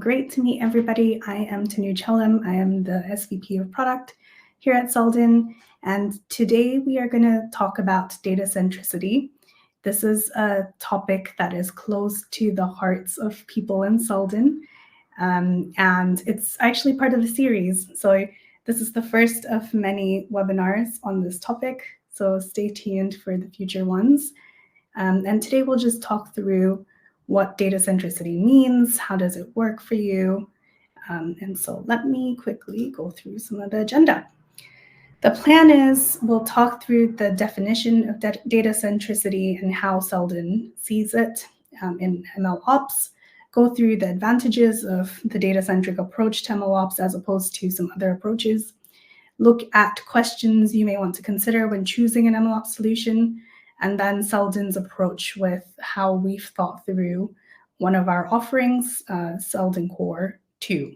great to meet everybody. I am Tanu Chellam. I am the SVP of Product here at Seldon, and today we are going to talk about data centricity. This is a topic that is close to the hearts of people in Seldon, and it's actually part of a series. So this is the first of many webinars on this topic, so stay tuned for the future ones. And today we'll just talk through what data centricity means, how does it work for you, and so let me quickly go through some of the agenda. The plan is we'll talk through the definition of data centricity and how Seldon sees it in MLOps, go through the advantages of the data-centric approach to MLOps as opposed to some other approaches, look at questions you may want to consider when choosing an MLOps solution, and then Seldon's approach with how we've thought through one of our offerings, Seldon Core 2.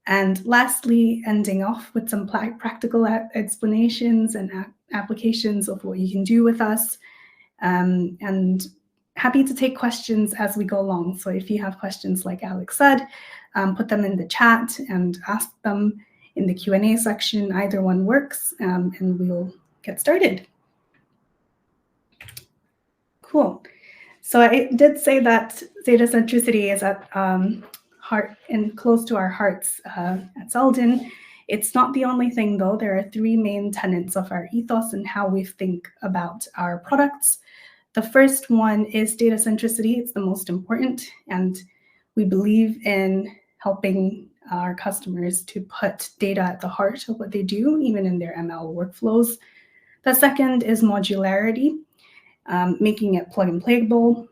And lastly, ending off with some practical explanations and applications of what you can do with us. And happy to take questions as we go along. So if you have questions, like Alex said, put them in the chat and ask them in the Q&A section. Either one works, and we'll get started. Cool. So I did say that data centricity is at heart and close to our hearts at Seldon. It's not the only thing, though. There are three main tenets of our ethos and how we think about our products. The first one is data centricity. It's the most important, and we believe in helping our customers to put data at the heart of what they do, even in their ML workflows. The second is modularity, making it plug and playable.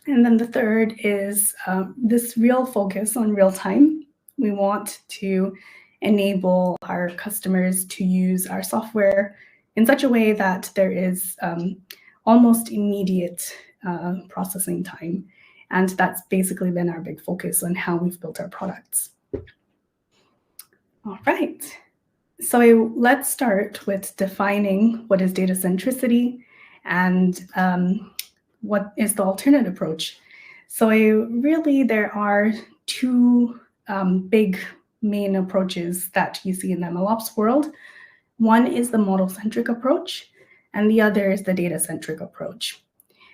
And then the third is this real focus on real time. We want to enable our customers to use our software in such a way that there is almost immediate processing time. And that's basically been our big focus on how we've built our products. All right. So let's start with defining what is data centricity and what is the alternate approach. So really there are two big main approaches that you see in the MLOps world. One is the model-centric approach, and the other is the data-centric approach.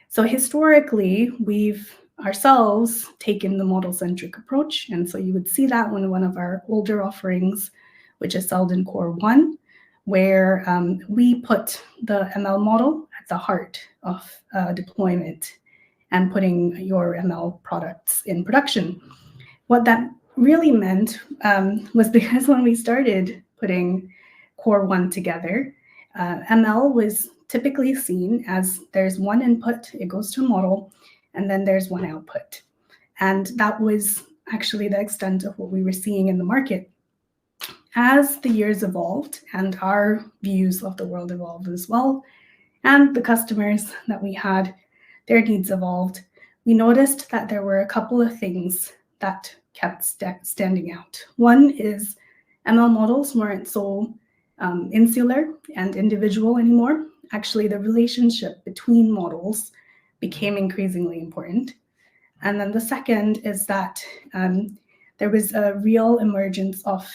So historically, we've ourselves taken the model-centric approach, and so you would see that in one of our older offerings, which is Seldon Core 1, where we put the ML model at the heart of deployment and putting your ML products in production. What that really meant was because when we started putting Core 1 together, ML was typically seen as there's one input, it goes to a model, and then there's one output. And that was actually the extent of what we were seeing in the market. As the years evolved and our views of the world evolved as well, and the customers that we had, their needs evolved, we noticed that there were a couple of things that kept standing out. One is ML models weren't so insular and individual anymore. Actually, the relationship between models became increasingly important. And then the second is that there was a real emergence of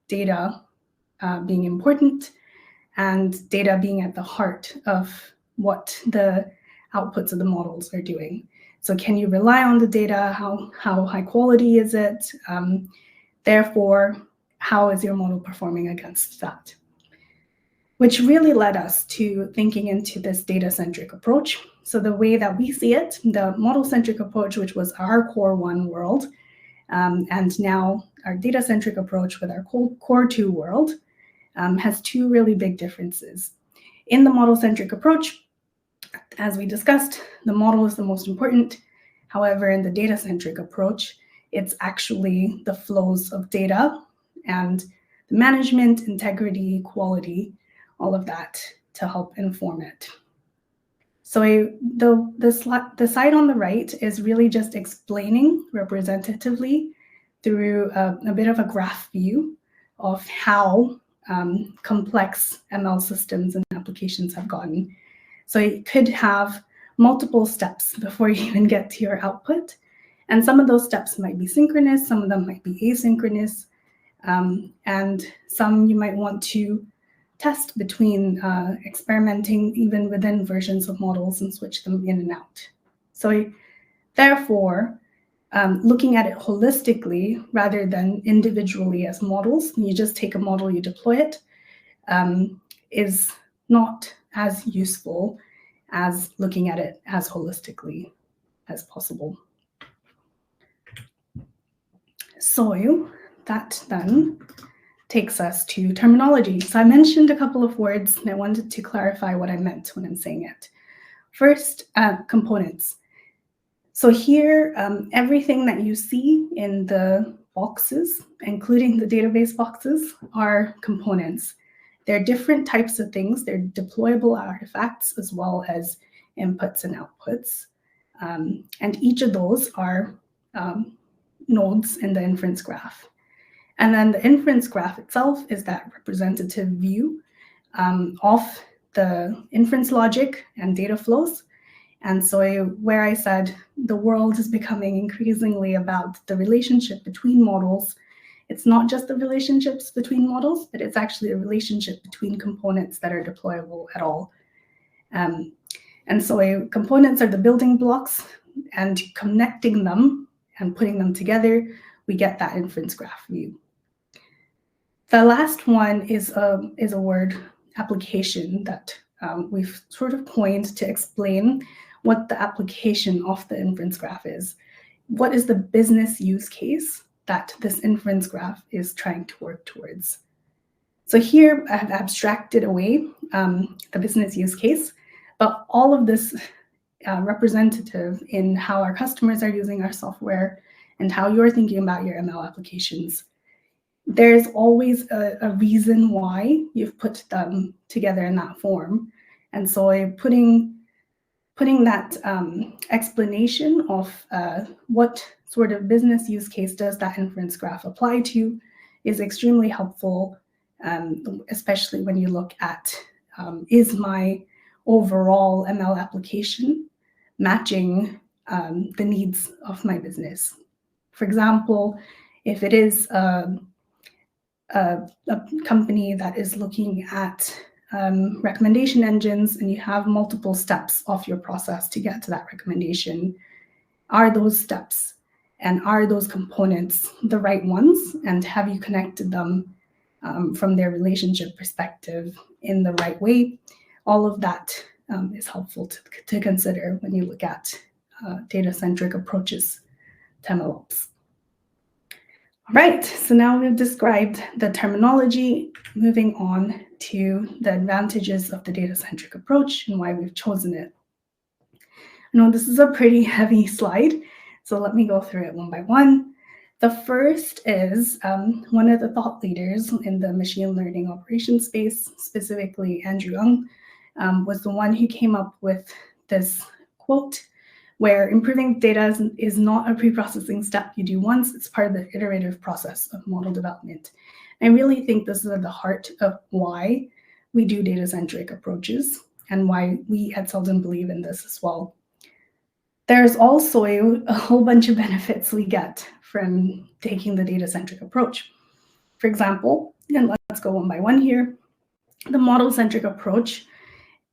data being important and data being at the heart of what the outputs of the models are doing. So can you rely on the data? How high quality is it? Therefore, how is your model performing against that? Which really led us to thinking into this data-centric approach. So the way that we see it, the model-centric approach, which was our Core 1 world, and now our data-centric approach with our Core 2 world, has two really big differences. In the model-centric approach, as we discussed, the model is the most important. However, in the data-centric approach, it's actually the flows of data and the management, integrity, quality, all of that to help inform it. So the side on the right is really just explaining representatively through a bit of a graph view of how complex ML systems and applications have gotten. So you could have multiple steps before you even get to your output. And some of those steps might be synchronous, some of them might be asynchronous, and some you might want to test between experimenting even within versions of models and switch them in and out. So therefore, looking at it holistically rather than individually as models, you just take a model, you deploy it, is not as useful as looking at it as holistically as possible. So that then takes us to terminology. So I mentioned a couple of words and I wanted to clarify what I meant when I'm saying it. First, components. So here, everything that you see in the boxes, including the database boxes, are components. They're different types of things. They're deployable artifacts as well as inputs and outputs. And each of those are nodes in the inference graph. And then the inference graph itself is that representative view of the inference logic and data flows. And so where I said the world is becoming increasingly about the relationship between models, it's not just the relationships between models, but it's actually a relationship between components that are deployable at all. And so components are the building blocks, and connecting them and putting them together, we get that inference graph view. The last one is a word, application, that we've sort of coined to explain what the application of the inference graph is. What is the business use case that this inference graph is trying to work towards? So here I've abstracted away the business use case, but all of this representative in how our customers are using our software and how you're thinking about your ML applications. There's always a reason why you've put them together in that form. And so putting that explanation of what sort of business use case does that inference graph apply to is extremely helpful, especially when you look at, is my overall ML application matching the needs of my business? For example, if it is a company that is looking at recommendation engines and you have multiple steps of your process to get to that recommendation, are those steps and are those components the right ones? And have you connected them from their relationship perspective in the right way? All of that is helpful to consider when you look at data-centric approaches to MLOps. All right, so now we've described the terminology, moving on to the advantages of the data-centric approach and why we've chosen it. I know this is a pretty heavy slide, so let me go through it one by one. The first is one of the thought leaders in the machine learning operations space, specifically Andrew Ng, was the one who came up with this quote, where improving data is not a pre-processing step you do once, it's part of the iterative process of model development. I really think this is at the heart of why we do data-centric approaches and why we at Seldon believe in this as well. There's also a whole bunch of benefits we get from taking the data-centric approach. For example, and let's go one by one here, the model-centric approach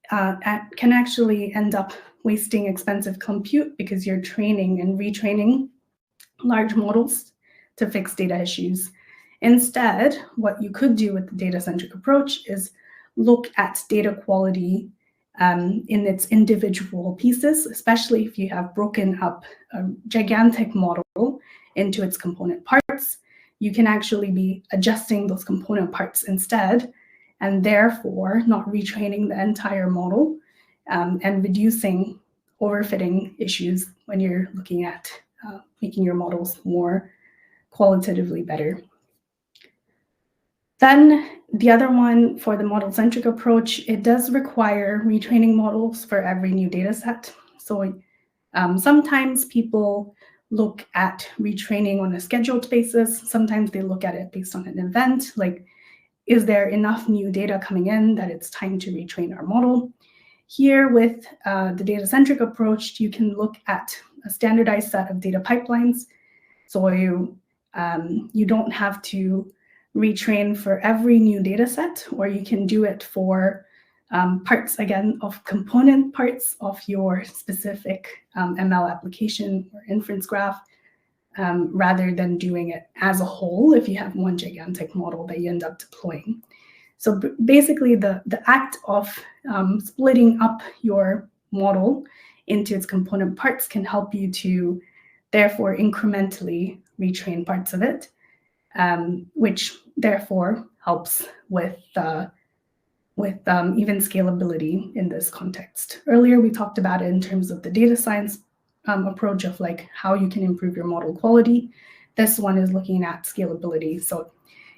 can actually end up wasting expensive compute because you're training and retraining large models to fix data issues. Instead, what you could do with the data-centric approach is look at data quality in its individual pieces, especially if you have broken up a gigantic model into its component parts. You can actually be adjusting those component parts instead, and therefore not retraining the entire model and reducing overfitting issues when you're looking at making your models more qualitatively better. Then the other one, for the model-centric approach, it does require retraining models for every new data set. So sometimes people look at retraining on a scheduled basis. Sometimes they look at it based on an event, like, is there enough new data coming in that it's time to retrain our model? Here with the data-centric approach, you can look at a standardized set of data pipelines. So you don't have to retrain for every new data set, or you can do it for parts, again, of component parts of your specific ML application or inference graph, rather than doing it as a whole if you have one gigantic model that you end up deploying. So basically, the act of splitting up your model into its component parts can help you to therefore incrementally retrain parts of it, which therefore helps with even scalability in this context. Earlier, we talked about it in terms of the data science approach of like how you can improve your model quality. This one is looking at scalability. So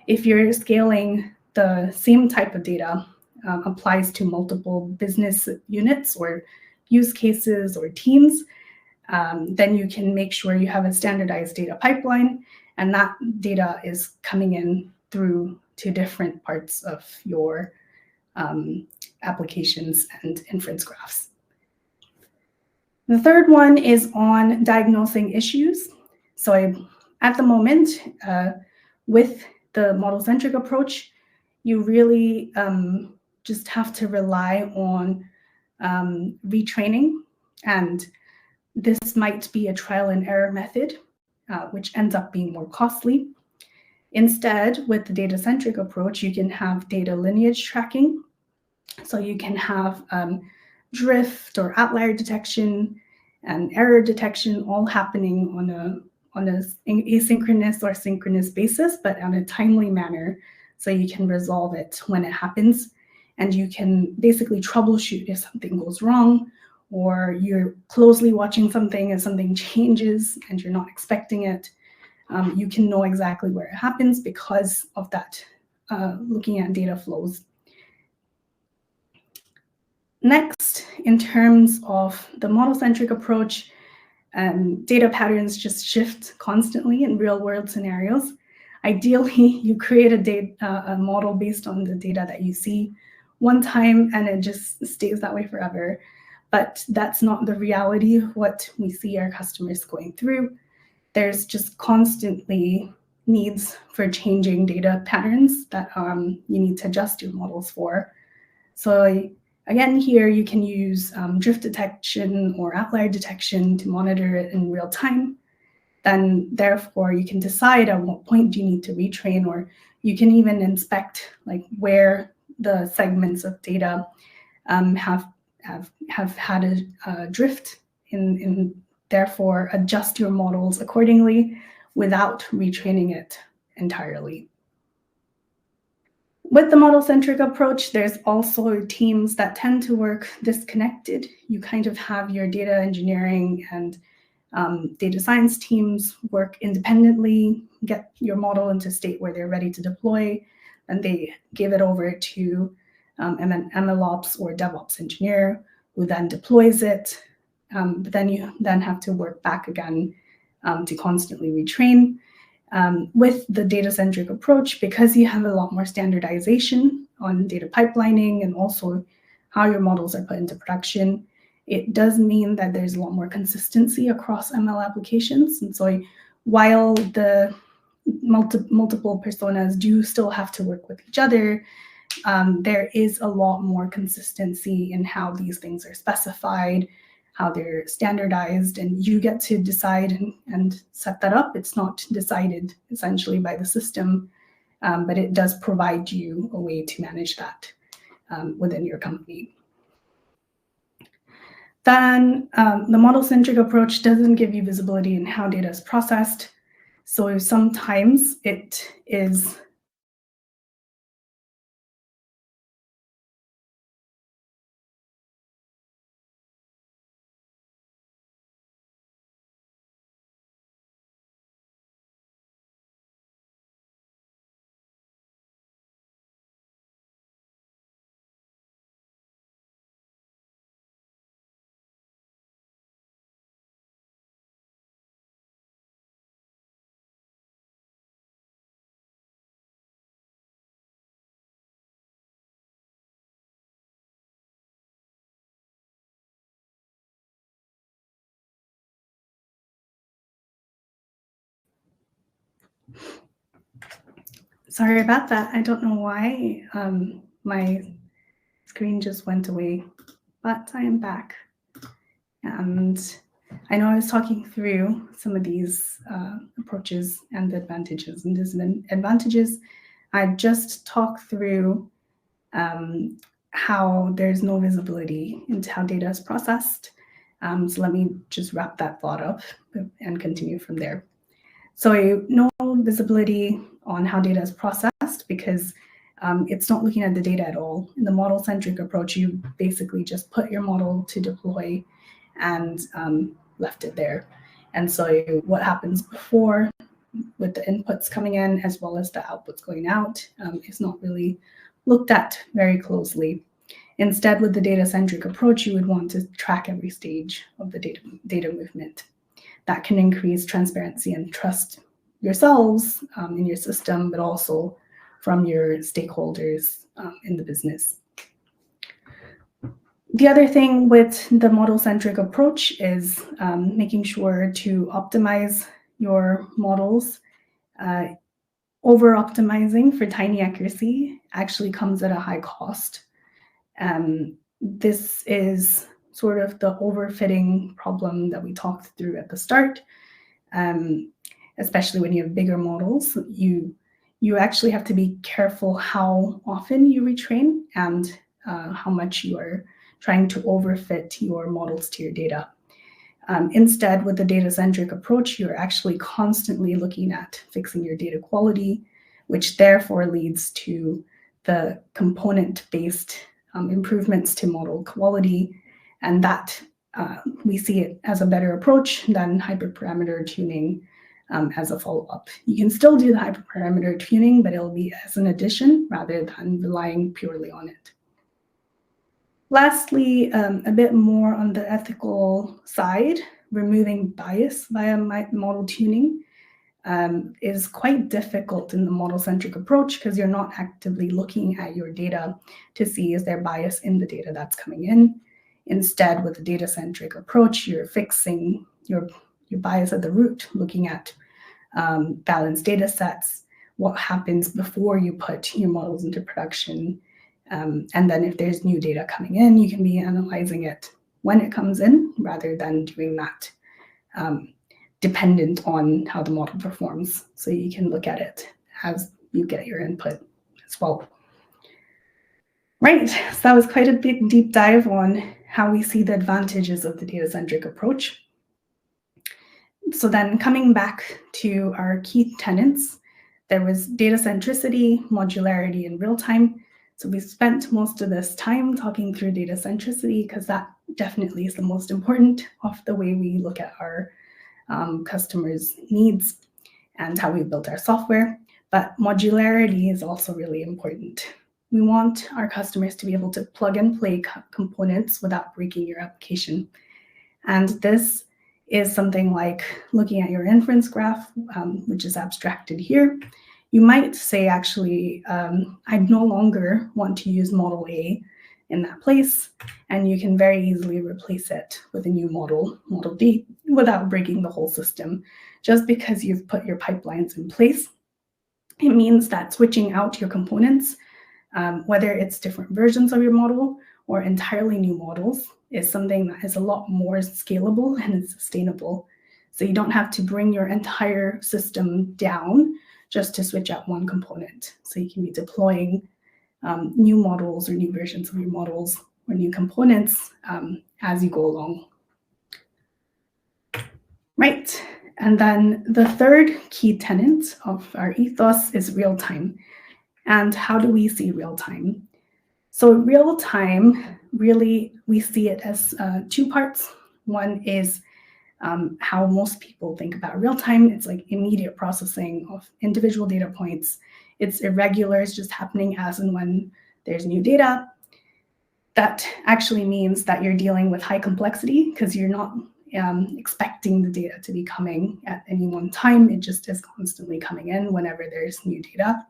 if you're scaling the same type of data applies to multiple business units or use cases or teams, then you can make sure you have a standardized data pipeline, and that data is coming in through to different parts of your applications and inference graphs. The third one is on diagnosing issues. So at the moment, with the model-centric approach, you really just have to rely on retraining, and this might be a trial and error method, which ends up being more costly. Instead, with the data-centric approach, you can have data lineage tracking. So you can have drift or outlier detection and error detection all happening on an asynchronous or synchronous basis, but on a timely manner, so you can resolve it when it happens. And you can basically troubleshoot if something goes wrong, or you're closely watching something and something changes and you're not expecting it. You can know exactly where it happens because of that, looking at data flows. Next, in terms of the model-centric approach, data patterns just shift constantly in real-world scenarios. Ideally, you create a model based on the data that you see one time, and it just stays that way forever. But that's not the reality of what we see our customers going through. There's just constantly needs for changing data patterns that you need to adjust your models for. So again, here you can use drift detection or outlier detection to monitor it in real time. Then therefore you can decide at what point do you need to retrain, or you can even inspect like where the segments of data have had a drift in therefore adjust your models accordingly without retraining it entirely. With the model-centric approach, there's also teams that tend to work disconnected. You kind of have your data engineering and data science teams work independently, get your model into a state where they're ready to deploy, and they give it over to MLOps or DevOps engineer, who then deploys it. But then you then have to work back again to constantly retrain. With the data-centric approach, because you have a lot more standardization on data pipelining and also how your models are put into production, it does mean that there's a lot more consistency across ML applications. And so while the multiple personas do still have to work with each other, there is a lot more consistency in how these things are specified, how they're standardized, and you get to decide and set that up. It's not decided essentially by the system, but it does provide you a way to manage that within your company. Then the model-centric approach doesn't give you visibility in how data is processed. So sometimes it is Sorry about that. I don't know why my screen just went away, but I am back. And I know I was talking through some of these approaches and the advantages and disadvantages. I just talked through how there's no visibility into how data is processed. So let me just wrap that thought up and continue from there. So no visibility on how data is processed because it's not looking at the data at all. In the model-centric approach, you basically just put your model to deploy and left it there. And so what happens before with the inputs coming in as well as the outputs going out is not really looked at very closely. Instead, with the data-centric approach, you would want to track every stage of the data movement. That can increase transparency and trust yourselves in your system, but also from your stakeholders in the business. The other thing with the model-centric approach is making sure to optimize your models. Over-optimizing for tiny accuracy actually comes at a high cost. This is sort of the overfitting problem that we talked through at the start. Especially when you have bigger models, you actually have to be careful how often you retrain and how much you are trying to overfit your models to your data. Instead, with the data-centric approach, you're actually constantly looking at fixing your data quality, which therefore leads to the component-based improvements to model quality, and that we see it as a better approach than hyperparameter tuning as a follow-up. You can still do the hyperparameter tuning, but it'll be as an addition rather than relying purely on it. Lastly, a bit more on the ethical side, removing bias via model tuning is quite difficult in the model-centric approach because you're not actively looking at your data to see is there bias in the data that's coming in. Instead, with the data-centric approach, you're fixing your bias at the root, looking at balanced data sets, what happens before you put your models into production. And then if there's new data coming in, you can be analyzing it when it comes in rather than doing that dependent on how the model performs. So you can look at it as you get your input as well. Right, so that was quite a big deep dive on how we see the advantages of the data-centric approach. So then coming back to our key tenets, there was data centricity, modularity, and real time. So we spent most of this time talking through data centricity because that definitely is the most important of the way we look at our customers' needs and how we built our software. But modularity is also really important. We want our customers to be able to plug and play components without breaking your application. And this is something like looking at your inference graph, which is abstracted here. You might say, actually, I no longer want to use model A in that place, and you can very easily replace it with a new model, model D, without breaking the whole system. Just because you've put your pipelines in place, it means that switching out your components, whether it's different versions of your model or entirely new models, is something that is a lot more scalable and is sustainable. So you don't have to bring your entire system down just to switch out one component. So you can be deploying new models or new versions of your models or new components as you go along. Right, and then the third key tenet of our ethos is real time. And how do we see real time? So real time, really, we see it as two parts. One is how most people think about real time. It's like immediate processing of individual data points. It's irregular, it's just happening as and when there's new data. That actually means that you're dealing with high complexity because you're not expecting the data to be coming at any one time. It just is constantly coming in whenever there's new data.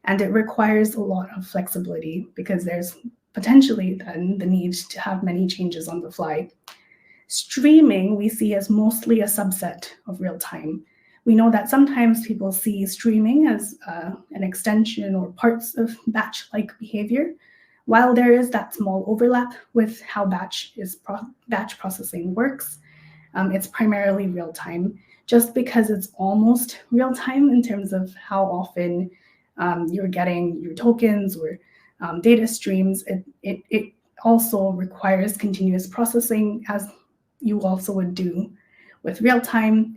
And it requires a lot of flexibility because there's potentially then the need to have many changes on the fly. Streaming we see as mostly a subset of real time. we know that sometimes people see streaming as an extension or parts of batch-like behavior. While there is that small overlap with how batch processing works, it's primarily real time. Just because it's almost real time in terms of how often you're getting your tokens or data streams, it also requires continuous processing, as you also would do with real time.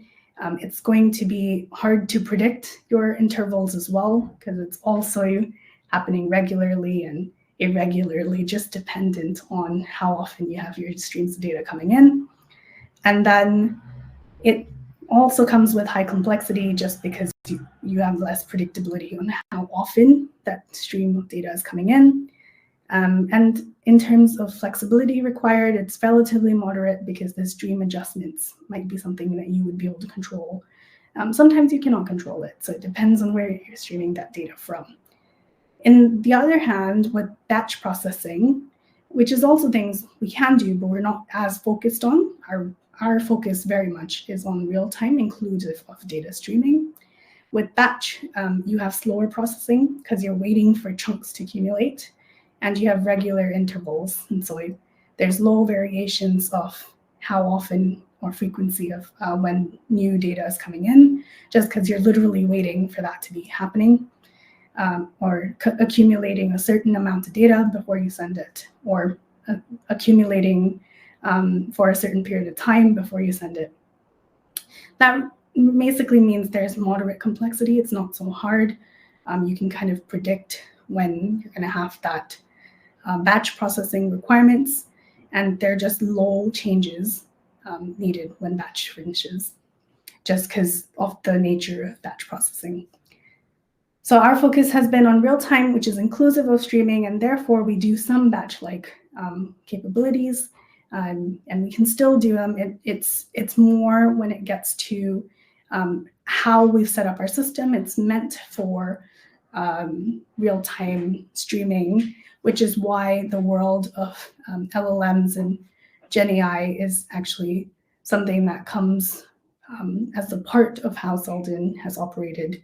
It's going to be hard to predict your intervals as well, because it's also happening regularly and irregularly, just dependent on how often you have your streams of data coming in. And then it also comes with high complexity, just because you have less predictability on how often that stream of data is coming in. And in terms of flexibility required, it's relatively moderate, because the stream adjustments might be something that you would be able to control. Sometimes you cannot control it, so it depends on where you're streaming that data from. On the other hand, with batch processing, which is also things we can do, but we're not as focused on, our focus very much is on real-time inclusive of data streaming. With batch, you have slower processing because you're waiting for chunks to accumulate, and you have regular intervals. And so there's low variations of how often or frequency of when new data is coming in, just because you're literally waiting for that to be happening, or accumulating a certain amount of data before you send it, or accumulating for a certain period of time before you send it. That basically means there's moderate complexity. It's not so hard. You can kind of predict when you're going to have that batch processing requirements, and they're just low changes needed when batch finishes, just because of the nature of batch processing. So our focus has been on real time, which is inclusive of streaming, and therefore we do some batch-like capabilities, and we can still do them. It's more when it gets to how we've set up our system. It's meant for real-time streaming, which is why the world of LLMs and GenAI is actually something that comes as a part of how Seldon has operated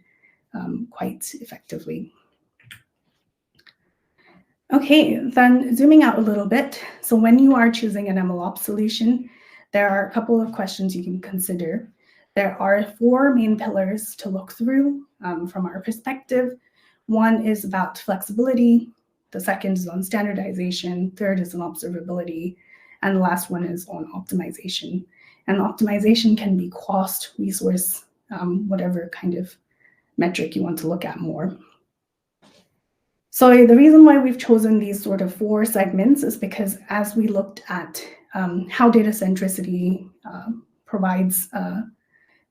quite effectively. Okay, then zooming out a little bit. So when you are choosing an MLOps solution, there are a couple of questions you can consider. There are 4 main pillars to look through from our perspective. One is about flexibility. The second is on standardization. Third is on observability. And the last one is on optimization. And optimization can be cost, resource, whatever kind of metric you want to look at more. So the reason why we've chosen these sort of 4 segments is because as we looked at how data-centricity provides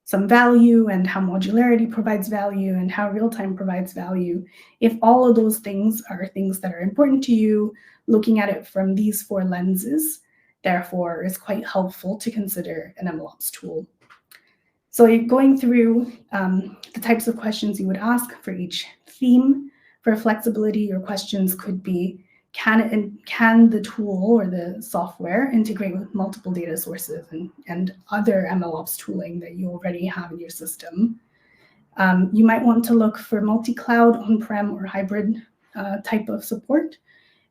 some value, and how modularity provides value, and how real-time provides value, if all of those things are things that are important to you, looking at it from these 4 lenses, therefore, is quite helpful to consider an MLOps tool. So you're going through the types of questions you would ask for each theme. For flexibility, your questions could be, can the tool or the software integrate with multiple data sources and other MLOps tooling that you already have in your system? You might want to look for multi-cloud, on-prem, or hybrid type of support,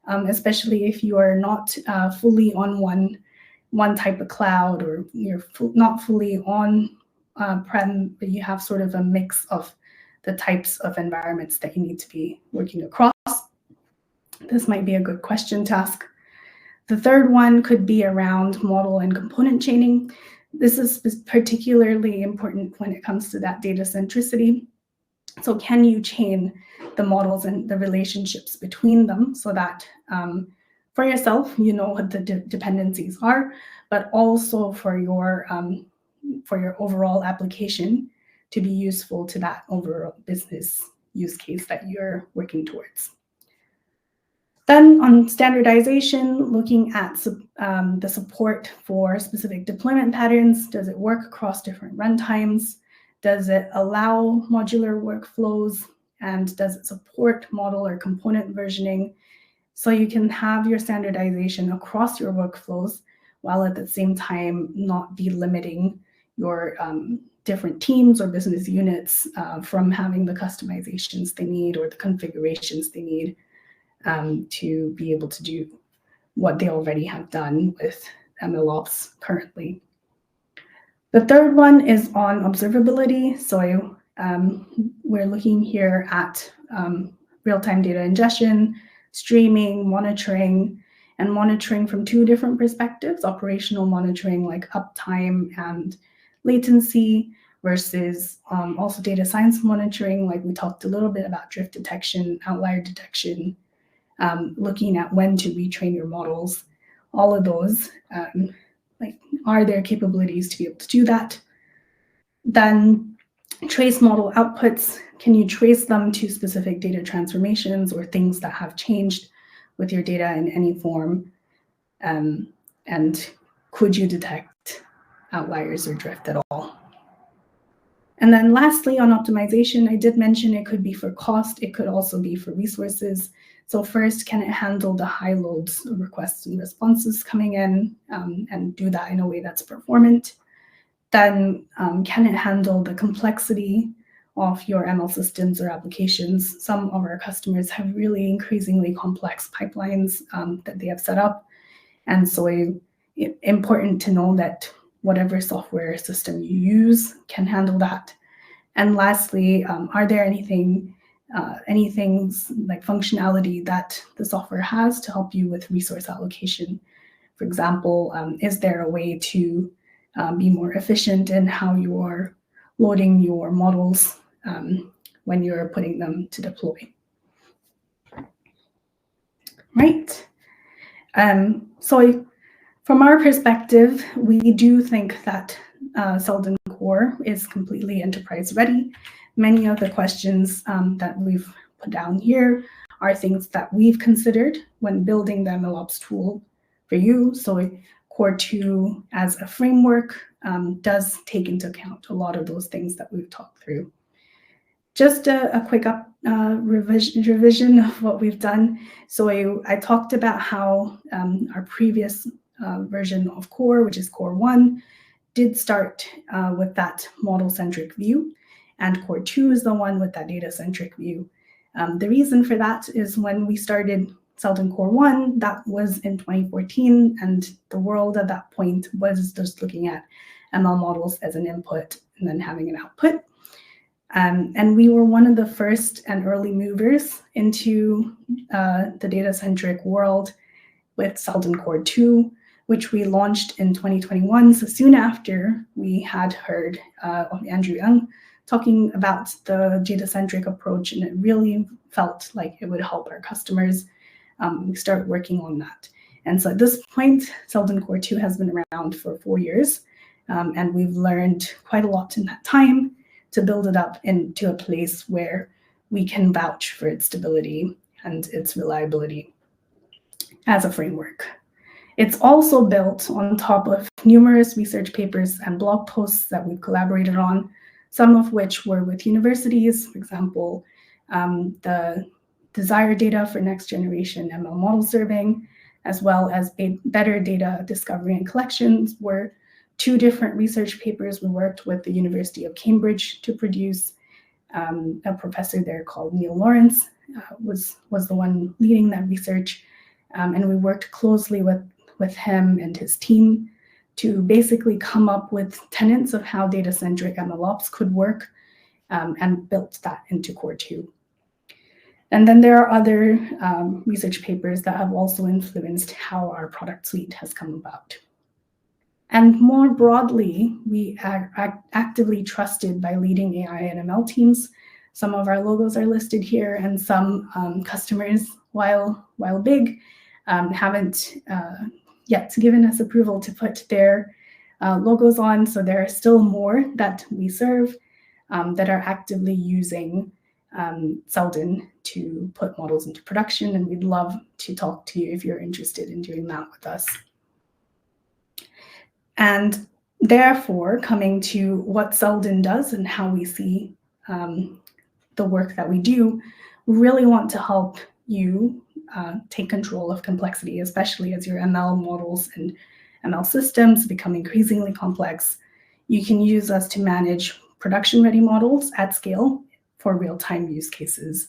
especially if you are not fully on one type of cloud, or you're not fully on prem, but you have sort of a mix of the types of environments that you need to be working across. This might be a good question to ask. The third one could be around model and component chaining. This is particularly important when it comes to that data centricity. So can you chain the models and the relationships between them, so that for yourself, you know what the dependencies are, but also for your overall application to be useful to that overall business use case that you're working towards. Then on standardization, looking at the support for specific deployment patterns. Does it work across different runtimes? Does it allow modular workflows? And does it support model or component versioning? So you can have your standardization across your workflows, while at the same time not be limiting your different teams or business units from having the customizations they need or the configurations they need to be able to do what they already have done with MLOps currently. The third one is on observability. So we're looking here at real-time data ingestion, streaming, monitoring, and monitoring from two different perspectives: operational monitoring like uptime and latency, versus also data science monitoring, like we talked a little bit about drift detection, outlier detection, looking at when to retrain your models. All of those, are there capabilities to be able to do that? Then trace model outputs. Can you trace them to specific data transformations or things that have changed with your data in any form? And could you detect outliers or drift at all? And then lastly, on optimization, I did mention it could be for cost. It could also be for resources. So first, can it handle the high loads of requests and responses coming in and do that in a way that's performant? Then can it handle the complexity of your ML systems or applications? Some of our customers have really increasingly complex pipelines that they have set up. And so it's important to know that whatever software system you use can handle that. And lastly, are there anything like functionality that the software has to help you with resource allocation? For example, is there a way to be more efficient in how you are loading your models when you're putting them to deploy? Right. So from our perspective, we do think that Seldon Core is completely enterprise ready. Many of the questions that we've put down here are things that we've considered when building the MLOps tool for you. So Core 2 as a framework does take into account a lot of those things that we've talked through. Just a quick revision of what we've done. So I talked about how our previous version of Core, which is Core 1, did start with that model-centric view, and Core 2 is the one with that data-centric view. The reason for that is when we started Seldon Core 1, that was in 2014, and the world at that point was just looking at ML models as an input and then having an output. And we were one of the first and early movers into the data-centric world with Seldon Core 2, which we launched in 2021. So soon after we had heard of Andrew Young talking about the data-centric approach, and it really felt like it would help our customers. We started working on that. And so at this point, Seldon Core 2 has been around for 4 years, and we've learned quite a lot in that time to build it up into a place where we can vouch for its stability and its reliability as a framework. It's also built on top of numerous research papers and blog posts that we've collaborated on, some of which were with universities. For example, the desired data for next generation ML model serving, as well as better data discovery and collections, were 2 different research papers we worked with the University of Cambridge to produce. A professor there called Neil Lawrence was the one leading that research, and we worked closely with him and his team to basically come up with tenets of how data-centric MLOps could work, and built that into Core 2. And then there are other research papers that have also influenced how our product suite has come about. And more broadly, we are actively trusted by leading AI and ML teams. Some of our logos are listed here, and some customers, while big, haven't yet given us approval to put their logos on. So there are still more that we serve that are actively using Seldon to put models into production, and we'd love to talk to you if you're interested in doing that with us. And therefore, coming to what Seldon does and how we see the work that we do, we really want to help you take control of complexity, especially as your ML models and ML systems become increasingly complex. you can use us to manage production-ready models at scale for real-time use cases.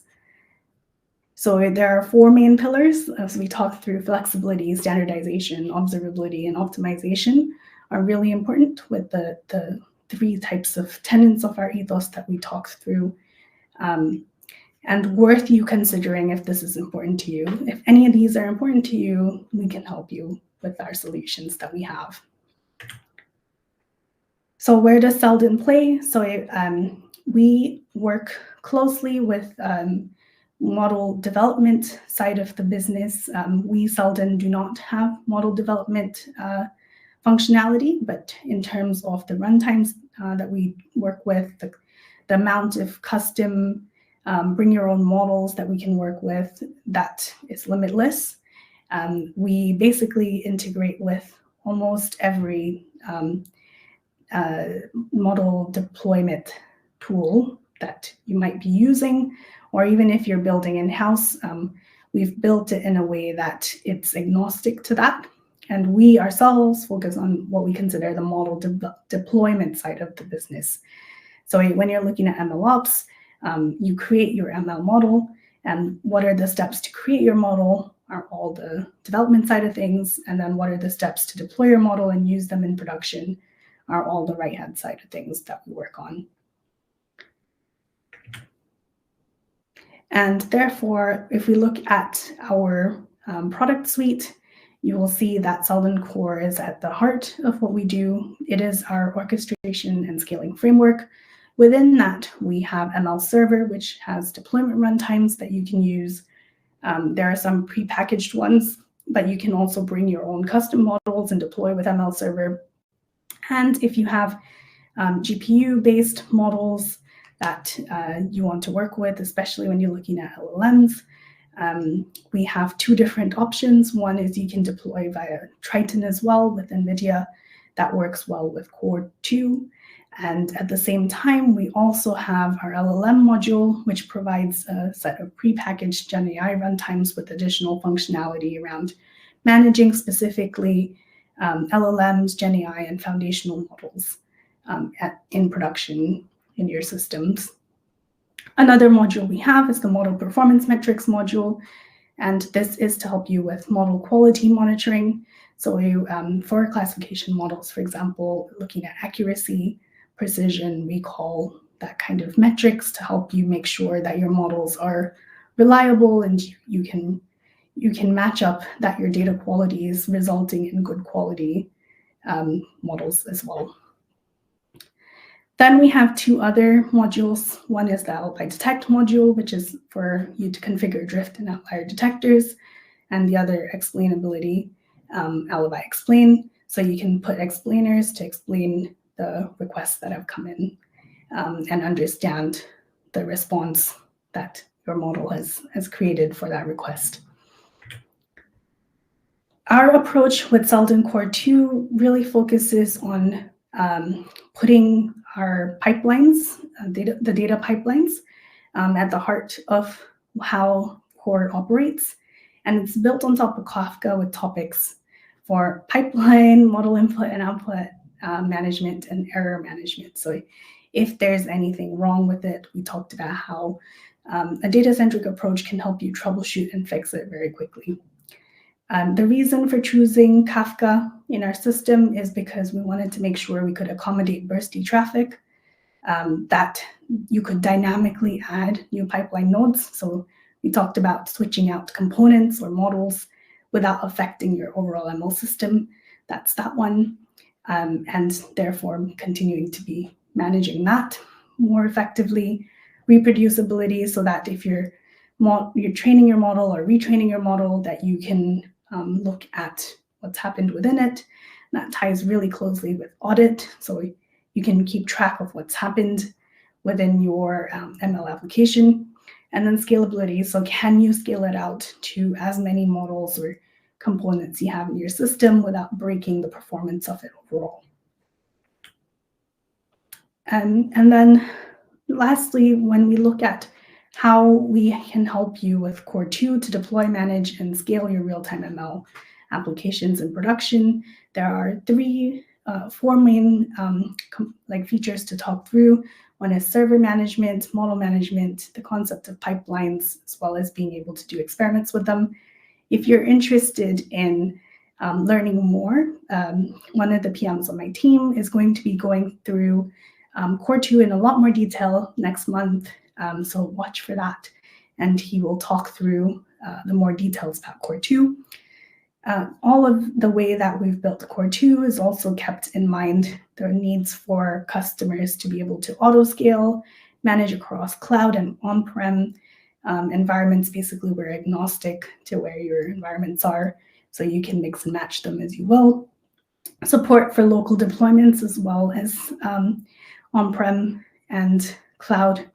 So there are 4 main pillars as we talk through: flexibility, standardization, observability, and optimization are really important, with the 3 types of tenets of our ethos that we talked through, and worth you considering if this is important to you. If any of these are important to you, we can help you with our solutions that we have. So where does Seldon play? So we work closely with model development side of the business. We Seldon do not have model development functionality, but in terms of the runtimes that we work with, the amount of custom bring your own models that we can work with, that is limitless. We basically integrate with almost every model deployment tool that you might be using, or even if you're building in-house, we've built it in a way that it's agnostic to that. And we ourselves focus on what we consider the model deployment side of the business. So when you're looking at MLOps, you create your ML model, and what are the steps to create your model are all the development side of things, and then what are the steps to deploy your model and use them in production are all the right-hand side of things that we work on. And therefore, if we look at our product suite, you will see that Seldon Core is at the heart of what we do. It is our orchestration and scaling framework. Within that, we have ML Server, which has deployment runtimes that you can use. There are some prepackaged ones, but you can also bring your own custom models and deploy with ML Server. And if you have GPU-based models that you want to work with, especially when you're looking at LLMs, we have 2 different options. One is you can deploy via Triton as well with NVIDIA. That works well with Core 2. And at the same time, we also have our LLM module, which provides a set of prepackaged GenAI runtimes with additional functionality around managing specifically LLMs, GenAI, and foundational models in production in your systems. Another module we have is the Model Performance Metrics module, and this is to help you with model quality monitoring. So for classification models, for example, looking at accuracy, precision, recall, that kind of metrics to help you make sure that your models are reliable and you can match up that your data quality is resulting in good quality models as well. Then we have 2 other modules. One is the Alibi Detect module, which is for you to configure drift and outlier detectors, and the other explainability, Alibi Explain. So you can put explainers to explain the requests that have come in and understand the response that your model has created for that request. Our approach with Seldon Core 2 really focuses on putting our pipelines, the data pipelines, at the heart of how Core operates. And it's built on top of Kafka with topics for pipeline, model input and output management, and error management. So if there's anything wrong with it, we talked about how a data-centric approach can help you troubleshoot and fix it very quickly. The reason for choosing Kafka in our system is because we wanted to make sure we could accommodate bursty traffic, that you could dynamically add new pipeline nodes. So we talked about switching out components or models without affecting your overall ML system. That's that one. And therefore continuing to be managing that more effectively. Reproducibility, so that if you're training your model or retraining your model, that you can look at what's happened within it. That ties really closely with audit, so you can keep track of what's happened within your ML application. And then scalability, so can you scale it out to as many models or components you have in your system without breaking the performance of it overall. And then lastly, when we look at how we can help you with Core 2 to deploy, manage, and scale your real-time ML applications in production, there are 3 four main features to talk through. One is server management, model management, the concept of pipelines, as well as being able to do experiments with them. If you're interested in learning more, one of the PMs on my team is going to be going through Core 2 in a lot more detail next month, so watch for that. And he will talk through the more details about Core 2. All of the way that we've built Core 2 is also kept in mind the needs for customers to be able to auto-scale, manage across cloud and on-prem environments. Basically, we're agnostic to where your environments are, so you can mix and match them as you will. Support for local deployments as well as on-prem and cloud,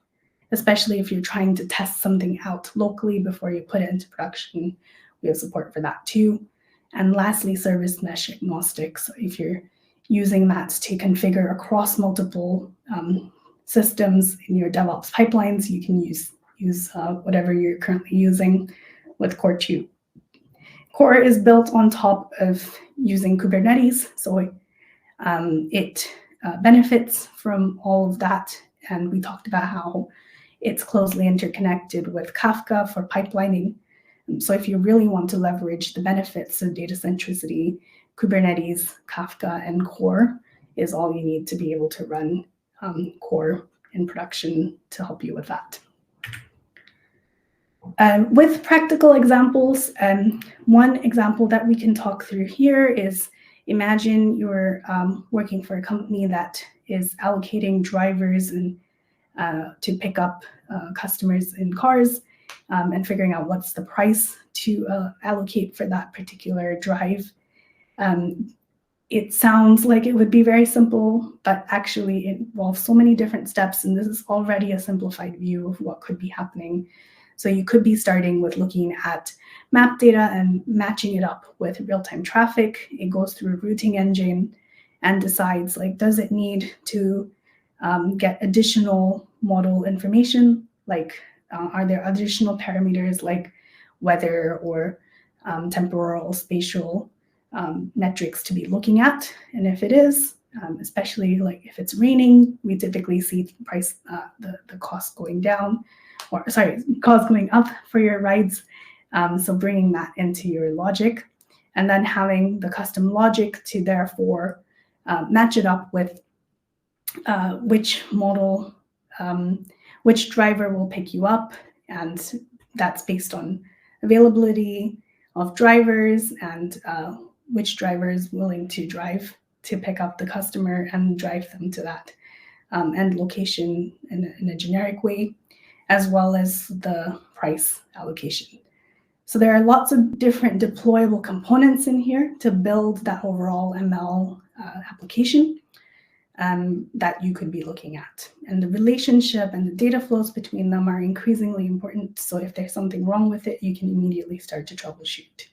especially if you're trying to test something out locally before you put it into production. We have support for that too. And lastly, service mesh agnostic. So if you're using that to configure across multiple systems in your DevOps pipelines, you can use whatever you're currently using with Core 2. Core is built on top of using Kubernetes, so it benefits from all of that. And we talked about how it's closely interconnected with Kafka for pipelining. So if you really want to leverage the benefits of data-centricity, Kubernetes, Kafka, and Core is all you need to be able to run Core in production to help you with that. With practical examples, one example that we can talk through here is, imagine you're working for a company that is allocating drivers and to pick up customers in cars, and figuring out what's the price to allocate for that particular drive. It sounds like it would be very simple, but actually it involves so many different steps, and this is already a simplified view of what could be happening. So you could be starting with looking at map data and matching it up with real-time traffic. It goes through a routing engine and decides, like, does it need to get additional model information? Like, are there additional parameters like weather or temporal, spatial metrics to be looking at? And if it is, especially like if it's raining, we typically see price, the cost going down, or sorry, cost going up for your rides. So bringing that into your logic, and then having the custom logic to therefore match it up with which model, which driver will pick you up, and that's based on availability of drivers and which driver is willing to drive to pick up the customer and drive them to that end location in a generic way, as well as the price allocation. So there are lots of different deployable components in here to build that overall ML application that you could be looking at. And the relationship and the data flows between them are increasingly important. So if there's something wrong with it, you can immediately start to troubleshoot.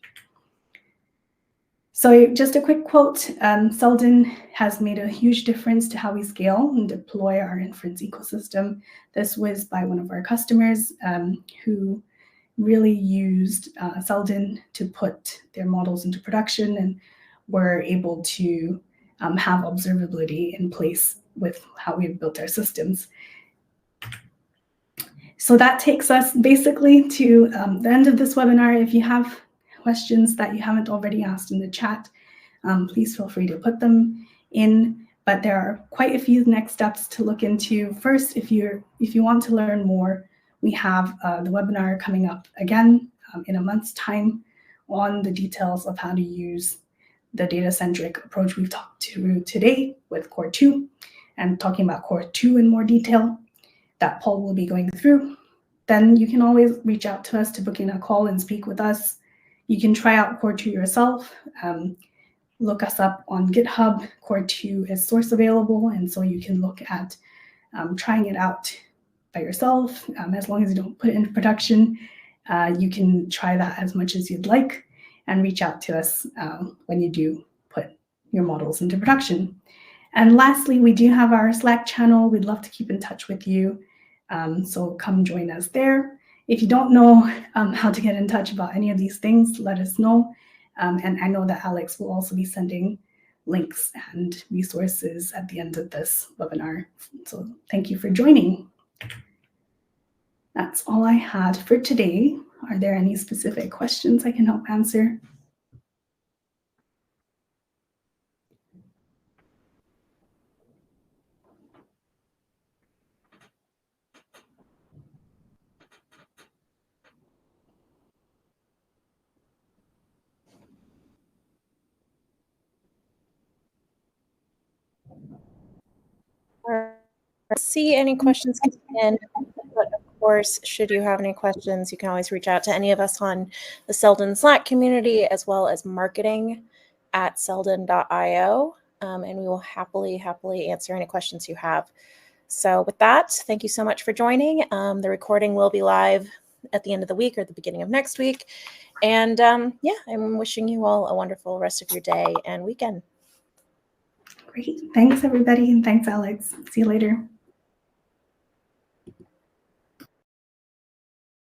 So just a quick quote, Seldon has made a huge difference to how we scale and deploy our inference ecosystem. This was by one of our customers who really used Seldon to put their models into production and were able to have observability in place with how we've built our systems. So that takes us basically to the end of this webinar. If you have questions that you haven't already asked in the chat, please feel free to put them in. But there are quite a few next steps to look into. First, if you want to learn more, we have the webinar coming up again in a month's time on the details of how to use the data-centric approach we've talked through today with Core 2, and talking about Core 2 in more detail that Paul will be going through. Then you can always reach out to us to book in a call and speak with us. You can try out Core 2 yourself. Look us up on GitHub. Core 2 is source available, and so you can look at trying it out by yourself. As long as you don't put it into production, you can try that as much as you'd like, and reach out to us when you do put your models into production. And lastly, we do have our Slack channel. We'd love to keep in touch with you. So come join us there. If you don't know how to get in touch about any of these things, let us know. And I know that Alex will also be sending links and resources at the end of this webinar. So thank you for joining. That's all I had for today. Are there any specific questions I can help answer? See any questions come in, but of course, should you have any questions, you can always reach out to any of us on the Seldon Slack community, as well as marketing@seldon.io, and we will happily answer any questions you have. So with that, thank you so much for joining. The recording will be live at the end of the week or the beginning of next week. And yeah, I'm wishing you all a wonderful rest of your day and weekend. Great. Thanks, everybody. And thanks, Alex. See you later.